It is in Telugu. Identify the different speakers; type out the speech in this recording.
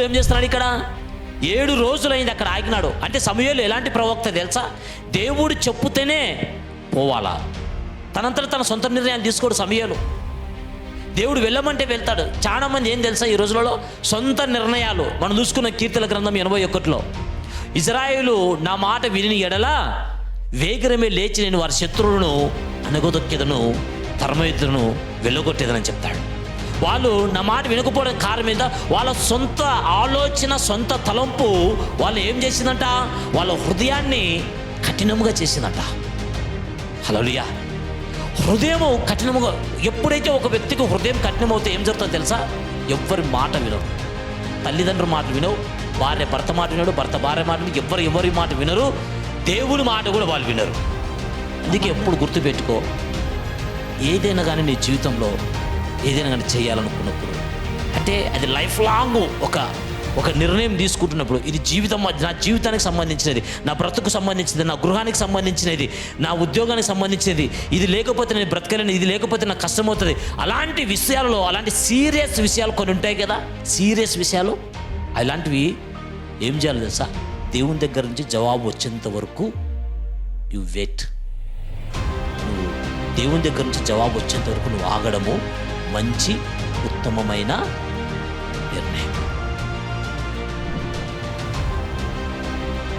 Speaker 1: ఏం చేస్తున్నాడు ఇక్కడ? 7 రోజులైంది అక్కడ ఆగినాడు. అంటే సమూయేలు ఎలాంటి ప్రవక్త తెలుసా? దేవుడు చెప్పుతేనే పోవాలా, తనంతట తన సొంత నిర్ణయాలు తీసుకోడు సమూయేలు. దేవుడు వెళ్ళమంటే వెళ్తాడు. చాలా మంది ఏం తెలుసా ఈ రోజులలో సొంత నిర్ణయాలు. మనం చూసుకున్న కీర్తన గ్రంథం 81లో, ఇజ్రాయేలు నా మాట విని ఎడల వేగరమే లేచి నేను వారి శత్రువులను అనగొదొక్కెదను, తరమయుద్ధను వెళ్ళగొట్టేదనని చెప్తాడు. వాళ్ళు నా మాట వినకపోవడం కారణం మీద వాళ్ళ సొంత ఆలోచన, సొంత తలంపు వాళ్ళు ఏం చేసిందంట? వాళ్ళ హృదయాన్ని కఠినముగా చేసిందంట. హల్లెలూయా. హృదయం కఠినముగా, ఎప్పుడైతే ఒక వ్యక్తికి హృదయం కఠినమవుతే ఏం జరుగుతుందో తెలుసా? ఎవ్వరి మాట వినరు. తల్లిదండ్రుల మాట వినవు, భార్య భర్త మాట వినడు, భర్త భార్య మాట వినరు, ఎవరి మాట వినరు, దేవుని మాట కూడా వాళ్ళు వినరు. అందుకే ఎప్పుడు గుర్తుపెట్టుకో, ఏదైనా కానీ నీ జీవితంలో ఏదైనా కానీ చేయాలనుకున్నప్పుడు, అంటే అది లైఫ్ లాంగ్ ఒక నిర్ణయం తీసుకుంటున్నప్పుడు, ఇది నా జీవితానికి సంబంధించినది, నా బ్రతుకు సంబంధించినది, నా గృహానికి సంబంధించినది, నా ఉద్యోగానికి సంబంధించినది, ఇది లేకపోతే నేను బ్రతకలేను, ఇది లేకపోతే నాకు కష్టమవుతుంది, అలాంటి విషయాలలో, అలాంటి సీరియస్ విషయాలు కొన్ని ఉంటాయి కదా, సీరియస్ విషయాలు, అలాంటివి ఏం చేయాలి తెలుసా? దేవుని దగ్గర నుంచి జవాబు వచ్చేంత వరకు యు వెయిట్. నువ్వు దేవుని దగ్గర నుంచి జవాబు వచ్చేంత వరకు నువ్వు ఆగడము మంచి ఉత్తమమైన నిర్ణయం.